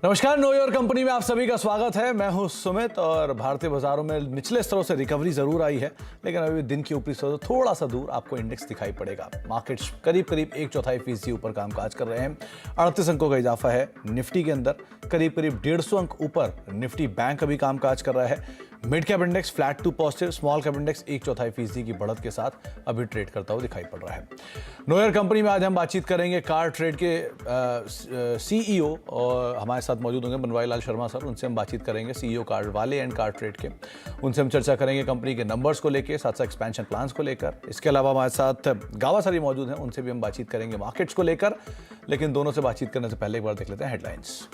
नमस्कार, know your company में आप सभी का स्वागत है। मैं हूं सुमित और भारतीय बाजारों में निचले स्तरों से रिकवरी जरूर आई है, लेकिन अभी दिन की ऊपरी स्तरों से थोड़ा सा दूर आपको इंडेक्स दिखाई पड़ेगा। मार्केट्स करीब करीब 1/4% ऊपर कामकाज कर रहे हैं। 38 अंकों का इजाफा है निफ्टी के अंदर। करीब करीब 150 अंक ऊपर निफ्टी बैंक अभी कामकाज कर रहा है। Mid cap index flat to positive, small cap index 1/4% की बढ़त के साथ अभी ट्रेड करता हुआ दिखाई पड़ रहा है। नो योर कंपनी में आज हम बातचीत करेंगे कार ट्रेड के सीईओ और हमारे साथ मौजूद होंगे बनवारी लाल शर्मा सर। उनसे हम बातचीत करेंगे सीईओ कार वाले एंड कार ट्रेड के। उनसे हम चर्चा करेंगे कंपनी के नंबर्स को लेकर, साथ साथ एक्सपेंशन प्लान्स को लेकर। इसके अलावा हमारे साथ गावा सर मौजूद हैं, उनसे भी हम बातचीत करेंगे मार्केट्स को लेकर। लेकिन दोनों से बातचीत करने से पहले एक बार देख लेते हैं हेडलाइंस।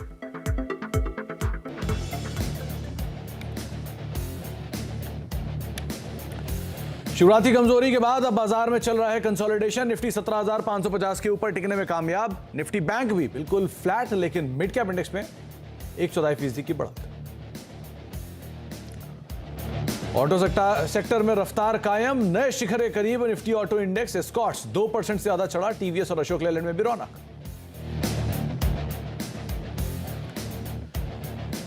शुरुआती कमजोरी के बाद अब बाजार में चल रहा है कंसोलिडेशन। निफ्टी 17,550 के ऊपर टिकने में कामयाब। निफ्टी बैंक भी बिल्कुल फ्लैट, लेकिन मिड कैप इंडेक्स में 1/4% की बढ़त। ऑटो सेक्टर में रफ्तार कायम, नए शिखर के करीब निफ्टी ऑटो इंडेक्स। एस्कॉर्ट्स 2% से ज्यादा चढ़ा। टीवीएस और अशोक लेलैंड में भी रौनक।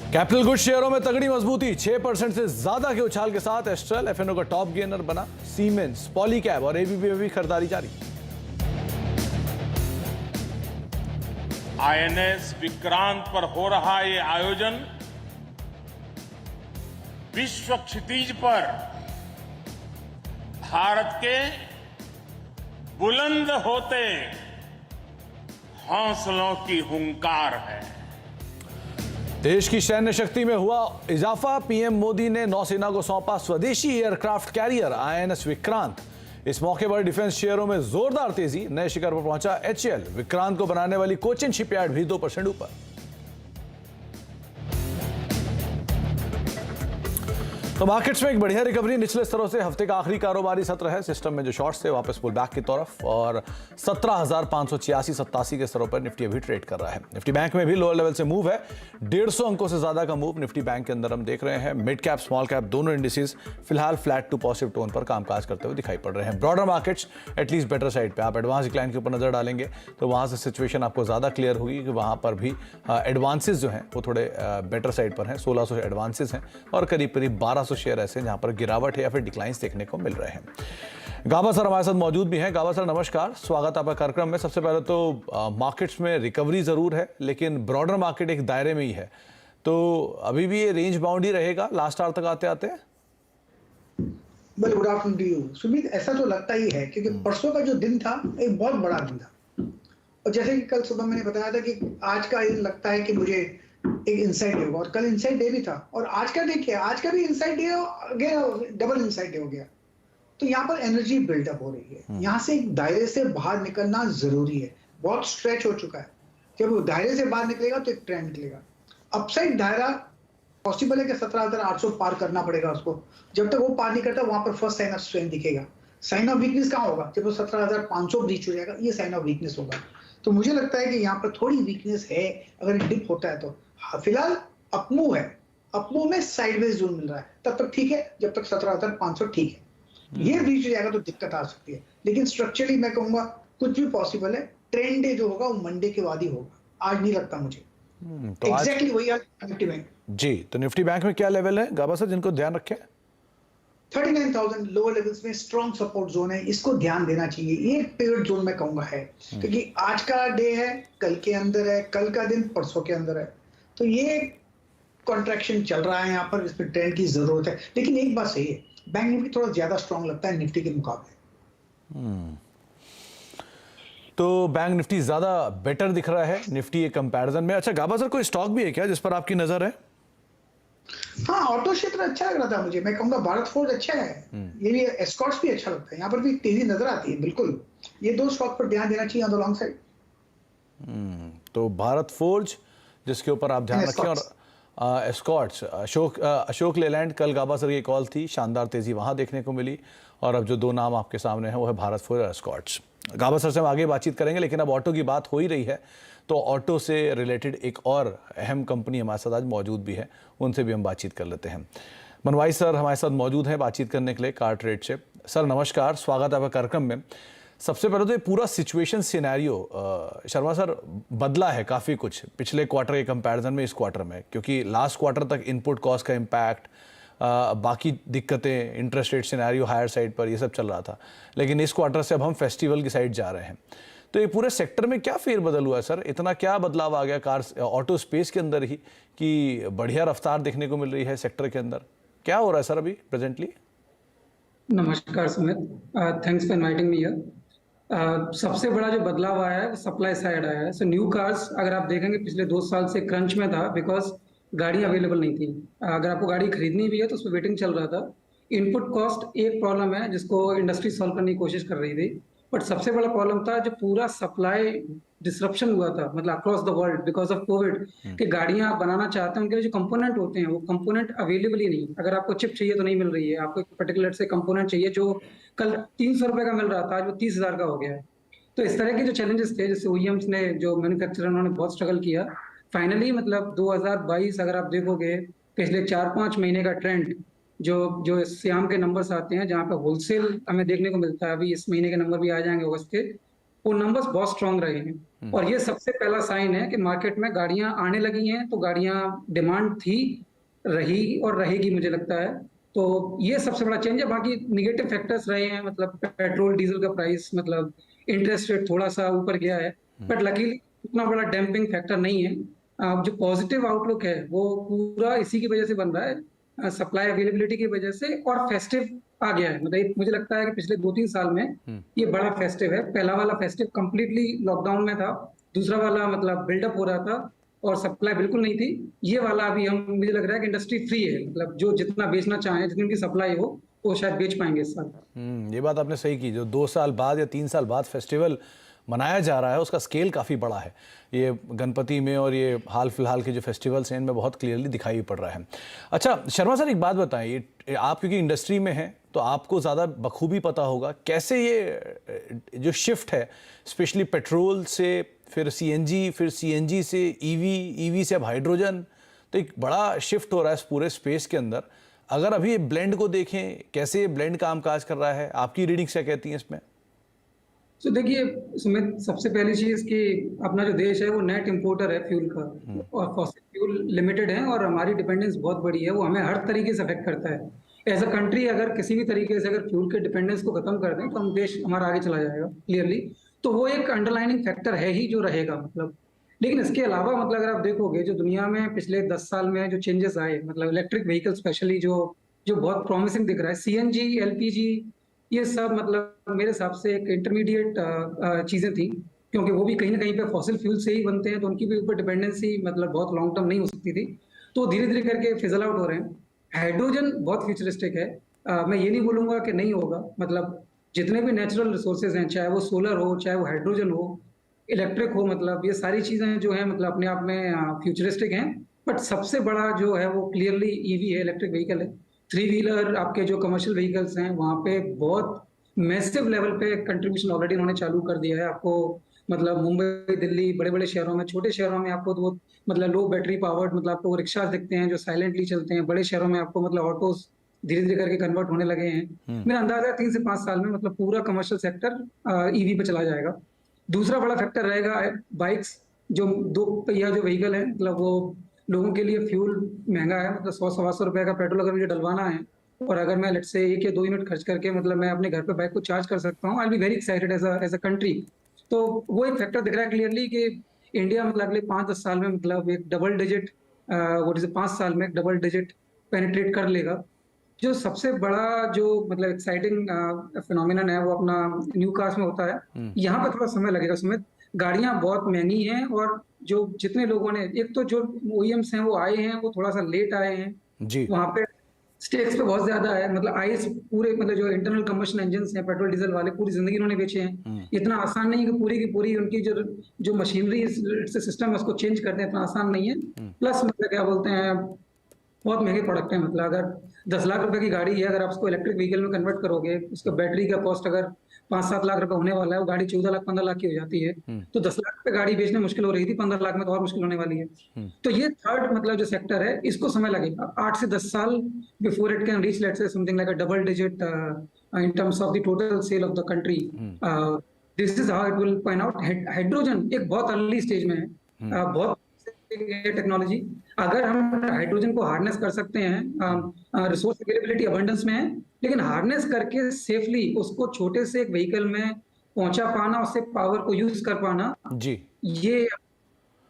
कैपिटल गुड्स शेयरों में तगड़ी मजबूती, 6% से ज्यादा के उछाल के साथ एस्ट्रल एफएनओ का टॉप गेनर बना। सीमेंस, पॉलीकैब और एबीबी में भी खरीदारी जारी। आईएनएस विक्रांत पर हो रहा ये आयोजन विश्व क्षितिज पर भारत के बुलंद होते हौसलों की हुंकार है। देश की सैन्य शक्ति में हुआ इजाफा। पीएम मोदी ने नौसेना को सौंपा स्वदेशी एयरक्राफ्ट कैरियर आईएनएस विक्रांत। इस मौके पर डिफेंस शेयरों में जोरदार तेजी, नए शिखर पर पहुंचा एचएएल। विक्रांत को बनाने वाली कोचिन शिपयार्ड भी 2% ऊपर। तो मार्केट्स में एक बढ़िया रिकवरी निचले स्तरों से। हफ्ते का आखिरी कारोबारी सत्र है। सिस्टम में जो शॉर्ट्स थे वापस पुल बैक की तरफ और 17,586-87 के स्तरों पर निफ्टी अभी ट्रेड कर रहा है। निफ्टी बैंक में भी लोअर लेवल से मूव है। 150 अंकों से ज्यादा का मूव निफ्टी बैंक के अंदर हम देख रहे हैं। मिड कैप स्मॉल कैप दोनों इंडिसेस फिलहाल फ्लैट टू पॉजिटिव टोन पर कामकाज करते हुए दिखाई पड़ रहे हैं। Broader markets at least better side पे। आप एडवांस डिक्लाइन के ऊपर नजर डालेंगे तो वहां से सिचुएशन आपको ज्यादा क्लियर होगी कि वहां पर भी एडवांसेस जो हैं वो थोड़े बेटर साइड पर हैं। 1600 एडवांसेस हैं और करीब करीब 1200 शेयर ऐसे जहां पर गिरावट है या फिर डिक्लाइंस देखने को मिल रहे हैं। गावा सर हमारे साथ मौजूद भी हैं। गावा सर नमस्कार, स्वागत आपका कार्यक्रम में। सबसे पहले तो मार्केट्स में रिकवरी जरूर है, लेकिन ब्रॉडर मार्केट एक दायरे में ही है, तो अभी भी ये रेंज बाउंड ही रहेगा लास्ट आवर तक आते आते? Good afternoon to you Sumit. ऐसा तो लगता ही है क्योंकि परसों का जो दिन था एक बहुत बड़ा दिन था, और जैसे कि कल सुबह मैंने बताया था कि आज का दिन लगता है कि मुझे एक इनसाइड डे होगा, और कल इनसाइड डे भी था। और आज का देखिए, आज का भी इनसाइड डे हो गया, डबल इनसाइड डे हो गया। तो यहाँ पर एनर्जी बिल्डअप हो रही है। यहाँ से एक दायरे से बाहर निकलना जरूरी है। बहुत स्ट्रेच हो चुका है। जब वो दायरे से बाहर निकलेगा तो एक ट्रेंड निकलेगा। अपसाइड दायरा पॉसिबल है कि 17,800 पार करना पड़ेगा उसको। जब तक वो पार नहीं करता वहां पर फर्स्ट साइन ऑफ स्ट्रेंथ दिखेगा। साइन ऑफ वीकनेस कहाँ होगा? जब वो 17,500 ब्रीच हो जाएगा, ये साइन ऑफ वीकनेस होगा। तो मुझे लगता है कि यहाँ पर थोड़ी वीकनेस है अगर डिप होता है तो। फिलहाल अपमूव है, अपमूव में साइडवेज जोन मिल रहा है, तब तक ठीक है जब तक 17,500 ठीक है। ये ब्रीच हो जाएगा तो दिक्कत आ सकती है, लेकिन स्ट्रक्चरली मैं कहूंगा कुछ भी पॉसिबल है। ट्रेंड डे जो होगा वो मंडे के बाद ही होगा, आज नहीं लगता मुझे। तो एग्जैक्टली वही आज निफ्टी में जी। तो निफ्टी बैंक में क्या लेवल है गाबा सर जिनको ध्यान रखें? 39,000 लोअर लेवल्स में स्ट्रॉन्ग सपोर्ट जोन है, इसको ध्यान देना चाहिए। ये पिवट जोन में कहूंगा है, क्योंकि आज का डे है, कल के अंदर है, कल का दिन परसों के अंदर है। तो ये कॉन्ट्रैक्शन चल रहा है यहाँ पर, इसमें ट्रेंड की जरूरत है। लेकिन एक बात सही है, बैंक निफ्टी थोड़ा ज्यादा स्ट्रॉन्ग लगता है निफ्टी के मुकाबले। तो बैंक निफ्टी ज्यादा बेटर दिख रहा है निफ्टी के कंपैरिजन में। अच्छा गाबा सर, कोई स्टॉक भी है क्या जिस पर आपकी नजर है? हाँ, ऑटो क्षेत्र अच्छा लग रहा था मुझे। मैं कहूंगा भारत फोर्ज अच्छा है, ये भी एस्कॉर्ट्स भी अच्छा लगता है। यहाँ पर भी तेजी नजर आती है। बिल्कुल ये दो स्टॉक पर ध्यान देना चाहिए ऑन द लॉन्ग साइड। तो भारत फोर्ज जिसके ऊपर आप ध्यान रखें, और एस्कॉर्ट्स, अशोक लेलैंड। कल गाबा सर की कॉल थी, शानदार तेजी वहां देखने को मिली। और अब जो दो नाम आपके सामने हैं वो है भारत फोर्ज और एस्कॉर्ट्स। गाबा सर से हम आगे बातचीत करेंगे, लेकिन अब ऑटो की बात हो ही रही है तो ऑटो से रिलेटेड एक और अहम कंपनी हमारे साथ आज मौजूद भी है, उनसे भी हम बातचीत कर लेते हैं। मनवाई सर हमारे साथ मौजूद हैं बातचीत करने के लिए कार ट्रेड से। सर नमस्कार, स्वागत है आपका कार्यक्रम में। सबसे पहले तो ये पूरा सिचुएशन सिनेरियो शर्मा सर बदला है काफ़ी कुछ पिछले क्वार्टर के कंपैरिजन में इस क्वार्टर में, क्योंकि लास्ट क्वार्टर तक इनपुट कॉस्ट का इम्पैक्ट, बाकी दिक्कतें, interest rate scenario higher side पर, ये सब चल रहा था। लेकिन इस क्वार्टर से अब हम फेस्टिवल की साइड जा रहे हैं। तो ये पूरे सेक्टर में क्या फेरबदल हुआ है सर? इतना क्या बदलाव आ गया कार ऑटो स्पेस के अंदर ही कि बढ़िया रफ्तार देखने को मिल रही है सेक्टर के अंदर? क्या हो रहा है सर अभी प्रेजेंटली? नमस्कार Sumit, thanks for inviting me here. सबसे बड़ा जो बदलाव आया है वो सप्लाई साइड आया है। सो न्यू कार्स अगर आप देखेंगे पिछले 2 साल से क्रंच में था, बिकॉज गाड़ी अवेलेबल नहीं थी। अगर आपको गाड़ी खरीदनी भी है तो उस पर वेटिंग चल रहा था। इनपुट कॉस्ट एक प्रॉब्लम है जिसको इंडस्ट्री सॉल्व करने की कोशिश कर रही थी, बट सबसे बड़ा प्रॉब्लम था जो पूरा सप्लाई डिसरप्शन हुआ था, मतलब across the world because of Covid, कि गाड़ियां आप बनाना चाहते हैं, उनके जो कंपोनेंट होते हैं वो कंपोनेंट अवेलेबल ही नहीं। अगर आपको चिप चाहिए तो नहीं मिल रही है, आपको एक पर्टिकुलर से कंपोनेंट चाहिए जो कल 300 रुपए का मिल रहा था आज वो 30,000 का हो गया है। तो इस तरह के जो चैलेंजेस थे, जैसे ओईएम्स ने, जो मैन्युफैक्चरर, उन्होंने बहुत स्ट्रगल किया। फाइनली मतलब 2022 अगर आप देखोगे पिछले 4-5 महीने का ट्रेंड, जो श्याम के नंबर्स आते हैं जहाँ पे होलसेल हमें देखने को मिलता है, अभी इस महीने के नंबर भी आ जाएंगे अगस्त के, वो नंबर्स बहुत स्ट्रांग रहे हैं। और ये सबसे पहला साइन है कि मार्केट में गाड़ियां आने लगी हैं, तो गाड़ियां डिमांड थी, रही और रहेगी मुझे लगता है। तो ये सबसे बड़ा चेंज है। बाकी निगेटिव फैक्टर्स रहे हैं, मतलब पेट्रोल डीजल का प्राइस, मतलब इंटरेस्ट रेट थोड़ा सा ऊपर गया है, बट लकीली उतना बड़ा डैम्पिंग फैक्टर नहीं है। जो पॉजिटिव आउटलुक है वो पूरा इसी की वजह से बन रहा है, सप्लाई अवेलेबिलिटी की वजह से, और फेस्टिव आ गया है। मतलब मुझे लगता है कि पिछले 2-3 साल में ये बड़ा फेस्टिव है। पहला वाला फेस्टिव कंप्लीटली लॉकडाउन में था, दूसरा वाला मतलब बिल्डअप हो रहा था और सप्लाई बिल्कुल नहीं थी। ये वाला अभी मुझे लग रहा है कि इंडस्ट्री फ्री है, मतलब जो जितना बेचना चाहे, जितनी भी सप्लाई हो वो शायद बेच पाएंगे इस साल। ये बात आपने सही की। जो 2 साल बाद या 3 साल बाद फेस्टिवल मनाया जा रहा है उसका स्केल काफ़ी बड़ा है। ये गणपति में और ये हाल फिलहाल के जो फेस्टिवल्स हैं इनमें बहुत क्लियरली दिखाई पड़ रहा है। अच्छा शर्मा सर, एक बात बताएं, ये आप क्योंकि इंडस्ट्री में हैं तो आपको ज़्यादा बखूबी पता होगा कैसे ये जो शिफ्ट है, स्पेशली पेट्रोल से फिर सीएनजी, फिर सीएनजी से ईवी, ईवी से अब हाइड्रोजन, तो एक बड़ा शिफ्ट हो रहा है इस पूरे स्पेस के अंदर। अगर अभी ये ब्लेंड को देखें, कैसे ये ब्लेंड काम काज कर रहा है, आपकी रीडिंग्स क्या कहती हैं इसमें? तो देखिए सुमित, सबसे पहली चीज कि अपना जो देश है वो नेट इंपोर्टर है फ्यूल का, और फॉसिल फ्यूल लिमिटेड है, और हमारी डिपेंडेंस बहुत बड़ी है, वो हमें हर तरीके से अफेक्ट करता है। एज अ कंट्री अगर किसी भी तरीके से अगर फ्यूल के डिपेंडेंस को खत्म कर दें तो हम देश हमारा आगे चला जाएगा क्लियरली। तो वो एक अंडरलाइनिंग फैक्टर है ही जो रहेगा, मतलब। लेकिन इसके अलावा मतलब अगर आप देखोगे जो दुनिया में पिछले 10 साल में जो चेंजेस आए, मतलब इलेक्ट्रिक व्हीकल स्पेशली जो बहुत प्रॉमिसिंग दिख रहा है, सीएनजी, एलपीजी, ये सब मतलब मेरे हिसाब से एक इंटरमीडिएट चीजें थी, क्योंकि वो भी कहीं ना कहीं पे फॉसिल फ्यूल से ही बनते हैं, तो उनकी भी ऊपर डिपेंडेंसी मतलब बहुत लॉन्ग टर्म नहीं हो सकती थी। तो धीरे धीरे करके फिजल आउट हो रहे हैं। हाइड्रोजन बहुत फ्यूचरिस्टिक है, मैं ये नहीं बोलूंगा कि नहीं होगा। मतलब जितने भी नेचुरल रिसोर्सेज हैं, चाहे वो सोलर हो, चाहे वो हाइड्रोजन हो, इलेक्ट्रिक हो, मतलब ये सारी चीजें जो है मतलब अपने आप में फ्यूचरिस्टिक हैं। बट सबसे बड़ा जो है वो क्लियरली ईवी है, इलेक्ट्रिक व्हीकल है। 3 व्हीलर आपके जो कमर्शियल व्हीकल्स हैं वहाँ पे बहुत मैसिव लेवल पे कंट्रीब्यूशन ऑलरेडी उन्होंने चालू कर दिया है। आपको मतलब मुंबई, दिल्ली, बड़े बड़े शहरों में, छोटे शहरों में आपको तो मतलब लो बैटरी पावर्ड, मतलब आपको वो रिक्शा दिखते हैं जो साइलेंटली चलते हैं। बड़े शहरों में आपको मतलब ऑटोज धीरे धीरे करके कन्वर्ट होने लगे हैं। मेरा अंदाजा है 3 से 5 साल में मतलब पूरा कमर्शियल सेक्टर ईवी पे चला जाएगा। दूसरा बड़ा फैक्टर रहेगा बाइक्स, जो 2 पहिया जो व्हीकल है, मतलब वो लोगों के लिए फ्यूल महंगा है। मतलब 100-125 रुपए का पेट्रोल अगर मुझे डलवाना है, और अगर मैं लेट्स से 1 या 2 यूनिट खर्च करके मतलब मैं अपने घर पे बाइक को चार्ज कर सकता हूँ, I will be very excited as a country. तो वो एक फैक्टर दिख रहा है क्लियरली कि इंडिया मतलब अगले 5-10 साल में मतलब एक डबल डिजिट, 5 साल में एक डबल डिजिट पेनिट्रेट कर लेगा। जो सबसे बड़ा जो मतलब एक्साइटिंग फिनोमिनन है वो अपना न्यू कार्स में होता है। यहाँ पर थोड़ा समय लगेगा सुमित, गाड़ियां बहुत महंगी हैं, और जो जितने लोगों ने, एक तो जो ओईएम्स हैं वो आए हैं, वो थोड़ा सा लेट आए हैं जी। वहाँ पे स्टेक्स पे बहुत ज्यादा है। मतलब आईएस पूरे मतलब जो इंटरनल कंबशन इंजन हैं, पेट्रोल डीजल वाले, पूरी जिंदगी उन्होंने बेचे हैं। इतना आसान नहीं है कि पूरी की पूरी उनकी जो मशीनरी सिस्टम है उसको चेंज करते हैं, इतना आसान नहीं है। प्लस मतलब क्या बोलते हैं, बहुत महंगे प्रोडक्ट है। मतलब अगर 10 लाख रुपए की गाड़ी है, अगर आप उसको इलेक्ट्रिक व्हीकल में कन्वर्ट करोगे, उसका बैटरी का कॉस्ट अगर 5-7 लाख रुपए होने वाला है, वो गाड़ी 14 लाख 15 लाख की हो जाती है। तो 10 लाख पे गाड़ी बेचना मुश्किल हो रही थी, 15 लाख में तो और मुश्किल होने वाली है। तो ये थर्ड मतलब जो सेक्टर है, इसको समय लगेगा 8 से 10 साल before it can reach let's say something like a double digit in terms of the total sale of the country. This is how it will pan out. Hydrogen एक बहुत अर्ली स्टेज में है, बहुत टेक्नोलॉजी। अगर हम hydrogen को harness कर सकते हैं, रिसोर्स अवेलेबिलिटी अबंडेंस में है, लेकिन हार्नेस करके सेफली उसको छोटे से एक व्हीकल में पहुंचा पाना, उससे पावर को यूज कर पाना जी, ये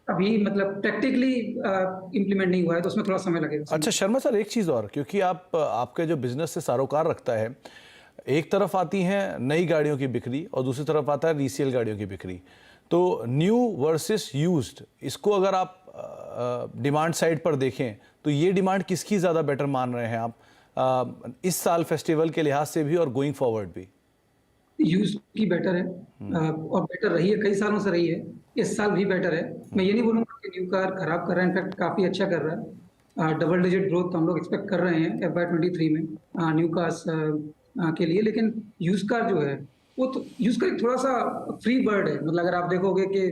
अभी मतलब प्रैक्टिकली इम्प्लीमेंट नहीं हुआ है, तो उसमें थोड़ा समय लगेगा। अच्छा शर्मा सर, एक चीज़ और, क्योंकि आपके जो बिजनेस से सरोकार रखता है, एक तरफ आती हैं नई गाड़ियों की बिक्री और दूसरी तरफ आता है रीसेल गाड़ियों की बिक्री। तो न्यू वर्सेस यूज्ड, इसको अगर आप डिमांड साइड पर देखें तो ये डिमांड किसकी ज़्यादा बेटर मान रहे हैं आप इस साल फेस्टिवल के लिहाज से भी और गोइंग फॉरवर्ड भी? यूज की बेटर है, और बेटर रही है, कई सालों से रही है, इस साल भी बेटर है। मैं ये नहीं बोलूंगा कि न्यू कार खराब कर रहा है, इनफैक्ट काफी अच्छा कर रहा है। डबल डिजिट ग्रोथ हम लोग एक्सपेक्ट कर रहे हैं FY23 में न्यू कार्स के लिए। लेकिन यूज कार जो है वो तो यूज कार थोड़ा सा फ्री बर्ड है। मतलब अगर आप देखोगे कि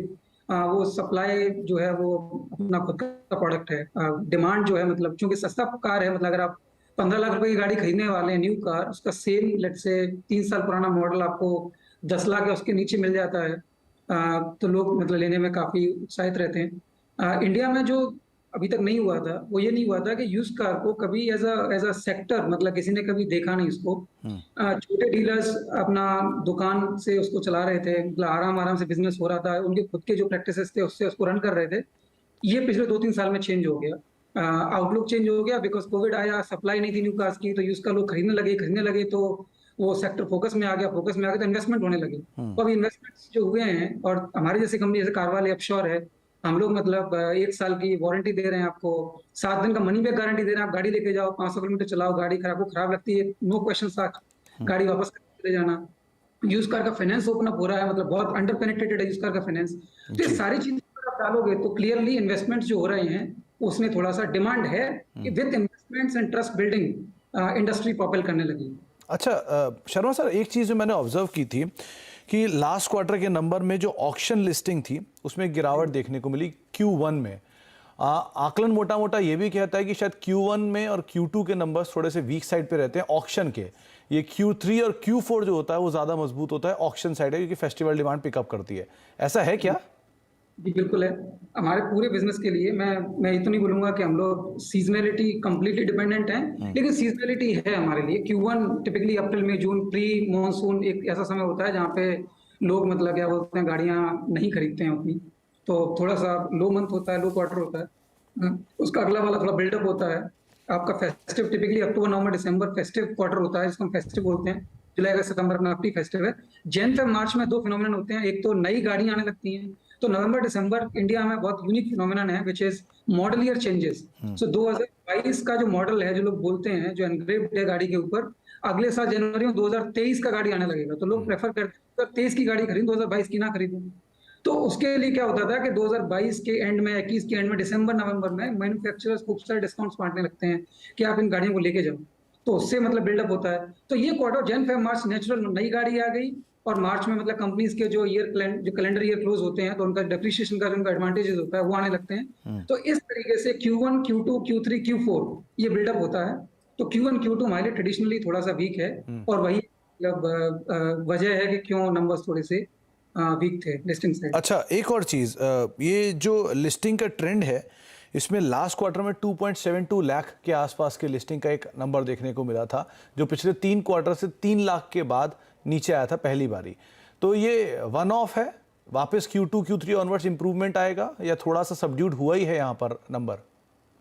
वो सप्लाई जो है वो अपना खुद का प्रोडक्ट है, डिमांड जो है मतलब चूंकि सस्ता कार है, मतलब अगर आप 15 लाख रुपए की गाड़ी खरीदने वाले हैं न्यू कार, उसका सेम लेट से 3 साल पुराना मॉडल आपको 10 लाख या उसके नीचे मिल जाता है, तो लोग मतलब लेने में काफी उत्साहित रहते हैं। इंडिया में जो अभी तक नहीं हुआ था वो ये नहीं हुआ था कि यूज कार को कभी एज अ सेक्टर मतलब किसी ने कभी देखा नहीं इसको। छोटे डीलर्स अपना दुकान से उसको चला रहे थे, मतलब आराम से बिजनेस हो रहा था, उनके खुद के जो प्रैक्टिसेस थे उससे उसको रन कर रहे थे। ये पिछले 2-3 साल में चेंज हो गया, आउटलुक चेंज हो गया, बिकॉज कोविड आया, सप्लाई नहीं थी न्यू कार्स की, तो यूज कार लोग खरीदने लगे तो वो सेक्टर फोकस में आ गया तो इन्वेस्टमेंट होने लगे। तो अभी इन्वेस्टमेंट्स जो हुए हैं, और हमारी जैसी कंपनी जैसे कार वाले अपश्योर है, हम लोग मतलब 1 साल की वारंटी दे रहे हैं आपको, 7 दिन का मनी बैक गारंटी दे रहे हैं। आप गाड़ी लेके जाओ, 500 किलोमीटर चलाओ, गाड़ी आपको खराब लगती है, नो क्वेश्चन, गाड़ी वापस ले जाना। यूज कार का फाइनेंस ओपन अप हो रहा है, मतलब बहुत अंडर पेनिट्रेटेड है यूज कार का फाइनेंस। तो ये सारी चीजें आप डालोगे तो क्लियरली इन्वेस्टमेंट्स जो हो रहे हैं उसमें थोड़ा सा डिमांड है कि with investments and trust building industry पॉपल करने लगी। अच्छा शर्मा सर, एक चीज़ जो मैंने ऑब्जर्व की थी कि लास्ट क्वार्टर के नंबर में जो ऑक्शन लिस्टिंग थी उसमें गिरावट देखने को मिली Q1 में। आकलन मोटा मोटा ये भी कहता है कि शायद Q1 में और Q2 के नंबर्स थोड़े से वीक साइड पे रहते हैं ऑक्शन के। ये Q3 और Q4 जो होता है वो ज़्यादा मजबूत होता है ऑक्शन साइड है, क्योंकि फेस्टिवल डिमांड पिकअप करती है। ऐसा है क्या? जी बिल्कुल है। हमारे पूरे बिजनेस के लिए मैं इतना नहीं बोलूंगा कि हम लोग सीजनलिटी कंप्लीटली डिपेंडेंट हैं, लेकिन सीजनलिटी है हमारे लिए। Q1 टिपिकली अप्रैल मई जून प्री मॉनसून एक ऐसा समय होता है जहाँ पे लोग मतलब क्या बोलते हैं गाड़ियां नहीं खरीदते हैं अपनी, तो थोड़ा सा लो मंथ होता है, लो क्वार्टर होता है। उसका अगला वाला थोड़ा बिल्डअप होता है। आपका फेस्टिव टिपिकली अक्टूबर नवंबर दिसंबर फेस्टिव क्वार्टर होता है, जिसको हम फेस्टिव बोलते हैं। जुलाई अगस्त सितंबर अपना प्री फेस्टिव है। जैन फरवरी मार्च में 2 फिनोमिनन होते हैं, एक तो नई गाड़ियां आने लगती हैं, तो नवंबर दिसंबर इंडिया में बहुत यूनिक फिनोमिनन है which is model year changes. So 2022 का जो मॉडल है जो लोग बोलते हैं, जो एनग्रेव्ड है गाड़ी के ऊपर, अगले साल जनवरी में 2023 का गाड़ी आने लगेगा, तो लोग प्रेफर करते हैं 2023 की गाड़ी खरीद, 2022 की ना खरीदें। तो उसके लिए क्या होता था कि 2022 के एंड में 21 के एंड में दिसंबर नवंबर में मैन्युफैक्चरर्स खूब सारे डिस्काउंट्स बांटने लगते हैं कि आप इन गाड़ियों को लेके जाओ, तो उससे मतलब बिल्डअप होता है। तो ये क्वार्टर जन फेब मार्च नेचुरल नई गाड़ी आ गई, और मार्च में मतलब कंपनीज के जो कैलेंडर ईयर क्लोज होते हैं तो उनका डेप्रिसिएशन का उनका एडवांटेजेस होता है वो आने लगते हैं। तो इस तरीके से Q1 Q2 Q3 Q4 ये बिल्डअप होता है। तो Q1 Q2 हमारे लिए ट्रेडिशनली थोड़ा सा वीक है, और वही मतलब वजह है कि क्यों नंबर्स थोड़े से वीक थे लिस्टिंग से। अच्छा एक और चीज़, ये जो लिस्टिंग का ट्रेंड है इसमें लास्ट क्वार्टर में 2.72 लाख के आसपास के लिस्टिंग का एक नंबर देखने को मिला था, जो पिछले 3 क्वार्टर से 3 लाख के बाद नीचे आया था पहली बारी। तो ये वन ऑफ है, वापस Q2 Q3 ऑनवर्ड्स इंप्रूवमेंट आएगा या थोड़ा सा सबड्यूड हुआ ही है यहाँ पर नंबर?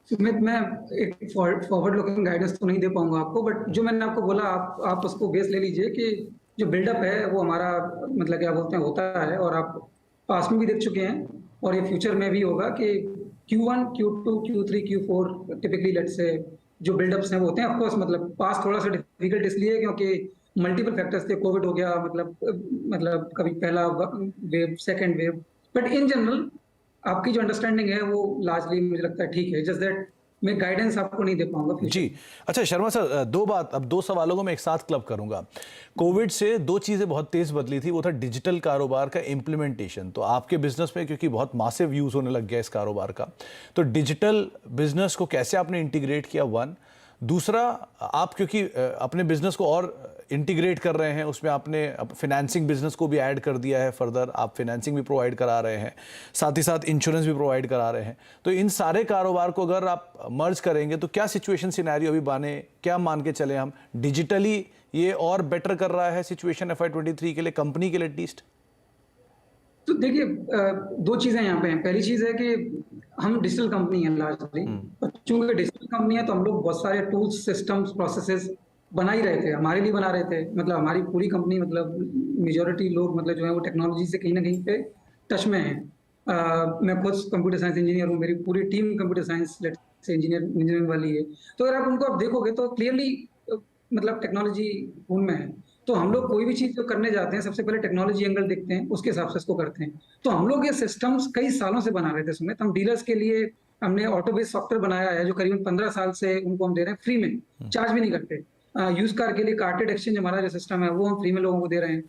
सुमित, मैं एक फॉरवर्ड लुकिंग गाइडेंस तो नहीं दे पाऊंगा आपको, बट जो मैंने आपको बोला आप उसको बेस ले लीजिए कि जो बिल्डअप है वो हमारा मतलब क्या बोलते हैं होता है, और आप पास में भी देख चुके हैं और ये फ्यूचर में भी होगा कि Q1 Q2 Q3 Q4 typically let's say जो बिल्डअप्स हैं वो होते हैं। ऑफ कोर्स मतलब पास थोड़ा सा डिफिकल्ट इसलिए क्योंकि मल्टीपल फैक्टर्स थे, कोविड हो गया, मतलब कभी पहला wave second wave, but in general आपकी जो अंडरस्टैंडिंग है वो लार्जली मुझे लगता है ठीक है। जस्ट दैट मैं गाइडेंस आपको नहीं दे पाऊंगा जी। अच्छा शर्मा सर, अब दो सवालों को मैं एक साथ क्लब करूंगा। कोविड से 2 चीज़ें बहुत तेज बदली थी, वो था डिजिटल कारोबार का इम्प्लीमेंटेशन। तो आपके बिजनेस में क्योंकि बहुत मासिव यूज़ होने लग गया इस कारोबार का, तो डिजिटल बिजनेस को कैसे आपने इंटीग्रेट किया, 1। दूसरा, आप क्योंकि अपने बिजनेस को और इंटीग्रेट कर रहे हैं, उसमें आपने फाइनेंसिंग बिजनेस को भी ऐड कर दिया है फर्दर, आप फाइनेंसिंग भी प्रोवाइड करा रहे हैं, साथ ही साथ इंश्योरेंस भी प्रोवाइड करा रहे हैं। तो इन सारे कारोबार को अगर आप मर्ज करेंगे तो क्या सिचुएशन सिनेरियो अभी बने, क्या मान के चले हम डिजिटली ये और बेटर कर रहा है सिचुएशन FY23 के लिए, कंपनी के लिए एटलीस्ट? तो देखिए, दो चीजें यहाँ पे हैं। पहली चीज है कि हम डिजिटल कंपनी है लार्जली, चूंकि डिजिटल कंपनी है तो हम लोग बहुत सारे टूल्स, सिस्टम्स, प्रोसेसेस बना ही रहे थे, हमारे लिए बना रहे थे। मतलब हमारी पूरी कंपनी, मतलब मेजॉरिटी लोग मतलब जो है वो टेक्नोलॉजी से कहीं ना कहीं पे टच में है। मैं खुद कंप्यूटर साइंस इंजीनियर हूँ, मेरी पूरी टीम कंप्यूटर साइंस से इंजीनियरिंग वाली है। तो अगर आप उनको आप देखोगे तो क्लियरली मतलब टेक्नोलॉजी खून में है। तो हम लोग कोई भी चीज जो करने जाते हैं सबसे पहले टेक्नोलॉजी एंगल देखते हैं, उसके हिसाब से इसको करते हैं। तो हम लोग ये सिस्टम्स कई सालों से बना रहे थे सुमित। हम डीलर्स के लिए हमने ऑटो बेस्ड सॉफ्टवेयर बनाया है जो करीबन 15 साल से उनको हम दे रहे हैं फ्री में, चार्ज भी नहीं करते। यूज कार के लिए कार्टेड एक्सचेंज हमारा जो सिस्टम है वो हम फ्री में लोगों को दे रहे हैं।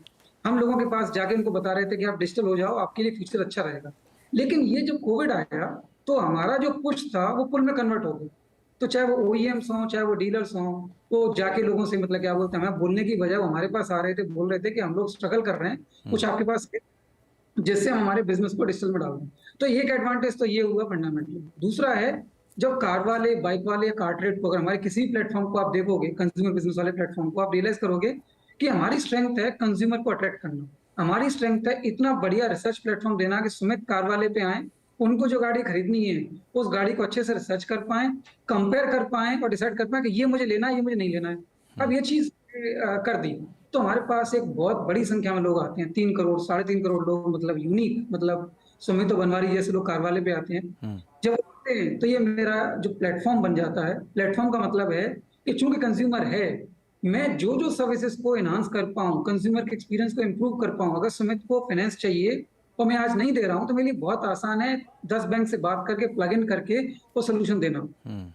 हम लोगों के पास जाके उनको बता रहे थे कि आप डिजिटल हो जाओ, आपके लिए फ्यूचर अच्छा रहेगा। लेकिन ये जो कोविड आया तो हमारा जो पुश था वो पुल में कन्वर्ट हो गया। तो चाहे वो OEMs हों, चाहे वो डीलर्स हों, वो जाके लोगों से मतलब क्या बोलते हैं, हमें बोलने की बजाय वो हमारे पास आ रहे थे, बोल रहे थे कि हम लोग स्ट्रगल कर रहे हैं, कुछ आपके पास है जिससे हम हमारे बिजनेस को डिजिटल में डाल दें। तो एक एडवांटेज तो ये हुआ फंडामेंटली। दूसरा है, जब कार वाले, बाइक वाले या कार ट्रेड को अगर हमारे किसी भी प्लेटफॉर्म को आप देखोगे, कंज्यूमर बिजनेस वाले प्लेटफॉर्म को, आप रियलाइज करोगे कि हमारी स्ट्रेंथ है कंज्यूमर को अट्रैक्ट करना। हमारी स्ट्रेंथ है इतना बढ़िया रिसर्च प्लेटफॉर्म देना कि सुमित कार वाले पे आए, उनको जो गाड़ी खरीदनी है उस गाड़ी को अच्छे से रिसर्च कर पाए, कंपेयर कर पाए और डिसाइड कर पाए कि ये मुझे लेना है, ये मुझे नहीं लेना है। अब ये चीज कर दी तो हमारे पास एक बहुत बड़ी संख्या में लोग आते हैं, 3 करोड़ 3.5 करोड़ लोग, मतलब यूनिक, मतलब सुमित बनवारी जैसे लोग कार वाले पे आते हैं। जब आते हैं तो ये मेरा जो प्लेटफॉर्म बन जाता है। प्लेटफॉर्म का मतलब है कि चूंकि कंज्यूमर है, मैं जो जो सर्विसेज को एनहांस कर पाऊं, कंज्यूमर के एक्सपीरियंस को इंप्रूव कर पाऊं। अगर सुमित को फाइनेंस चाहिए और मैं आज नहीं दे रहा हूं तो मेरे लिए बहुत आसान है 10 बैंक से बात करके प्लग इन करके वो सोल्यूशन देना।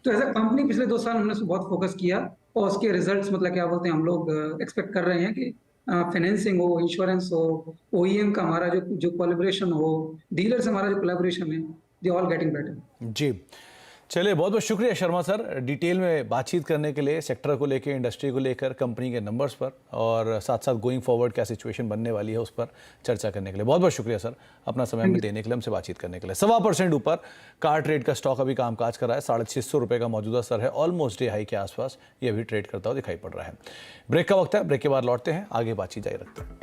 तो एज अ कंपनी पिछले 2 साल हमने उस पर बहुत फोकस किया और उसके रिजल्ट्स मतलब क्या बोलते हैं, हम लोग एक्सपेक्ट कर रहे हैं कि फाइनेंसिंग हो, इंश्योरेंस हो, OEM का हमारा जो कोलैबोरेशन हो, डीलर से हमारा जो कोलैबोरेशन है, दे ऑल गेटिंग बेटर। जी, चलिए, बहुत बहुत शुक्रिया शर्मा सर डिटेल में बातचीत करने के लिए, सेक्टर को लेकर, इंडस्ट्री को लेकर, कंपनी के नंबर्स पर और साथ साथ गोइंग फॉरवर्ड क्या सिचुएशन बनने वाली है उस पर चर्चा करने के लिए। बहुत बहुत शुक्रिया सर अपना समय में देने के लिए, हमसे बातचीत करने के लिए। 1.25% ऊपर कार ट्रेड का स्टॉक अभी कामकाज कर रहा है, 650 रुपये का मौजूदा सर है, ऑलमोस्ट डे हाई के आसपास ये अभी ट्रेड करता हुआ दिखाई पड़ रहा है। ब्रेक का वक्त है, ब्रेक के बाद लौटते हैं, आगे बातचीत जारी रखते हैं।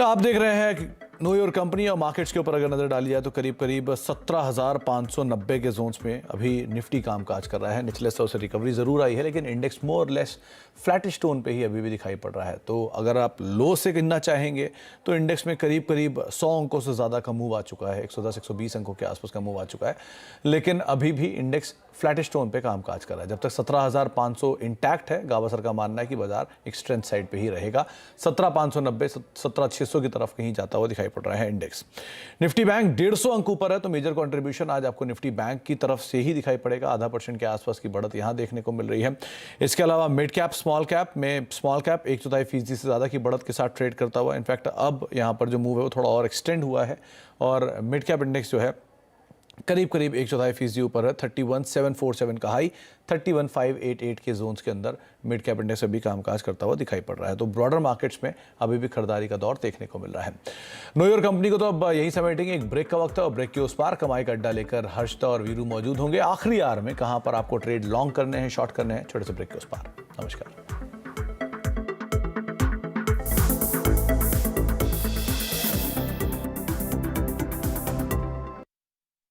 आप देख रहे हैं नो योर कंपनी और मार्केट्स के ऊपर अगर नजर डाली जाए तो करीब करीब 17,590 के जोन्स में अभी निफ्टी कामकाज कर रहा है। निचले स्तर से रिकवरी जरूर आई है लेकिन index more less flattish tone पे ही अभी भी दिखाई पड़ रहा है। तो अगर आप लो से गिनना चाहेंगे तो इंडेक्स में करीब करीब 100 अंकों से ज़्यादा का मूव आ चुका है, 110-120 अंकों के आसपास का मूव आ चुका है, लेकिन अभी भी इंडेक्स फ्लैटिश टोन पे कामकाज कर रहा है। जब तक 17,500 इंटैक्ट है, गावस्कर का मानना है कि बाजार एक स्ट्रेंथ साइड पे ही रहेगा। 17,590 17,600 की तरफ कहीं जाता हुआ दिखाई पड़ रहा है इंडेक्स। निफ्टी बैंक 150 अंक ऊपर है, तो मेजर कंट्रीब्यूशन आज आपको निफ्टी बैंक की तरफ से ही दिखाई पड़ेगा। 0.5% के आसपास की बढ़त यहां देखने को मिल रही है। इसके अलावा मिड कैप, स्मॉल कैप में स्मॉल कैप 1/4% से ज़्यादा की बढ़त के साथ ट्रेड करता हुआ, इनफैक्ट अब यहाँ पर जो मूव है वो थोड़ा और एक्सटेंड हुआ है और मिड कैप इंडेक्स जो है करीब करीब 1/4% ऊपर है। 31,747 का हाई, 31,588 के जोन्स के अंदर मिड कैप इंडेक्स अभी कामकाज करता हुआ दिखाई पड़ रहा है। तो ब्रॉडर मार्केट्स में अभी भी खरीदारी का दौर देखने को मिल रहा है। नो योर कंपनी को तो अब यही समेटेंगे, एक ब्रेक का वक्त है और ब्रेक के उस पार कमाई का अड्डा लेकर हर्षदा और वीरू मौजूद होंगे आखिरी आवर में। कहां पर आपको ट्रेड लॉन्ग करने हैं, शॉर्ट करने हैं, छोटे से ब्रेक के उस पार। नमस्कार।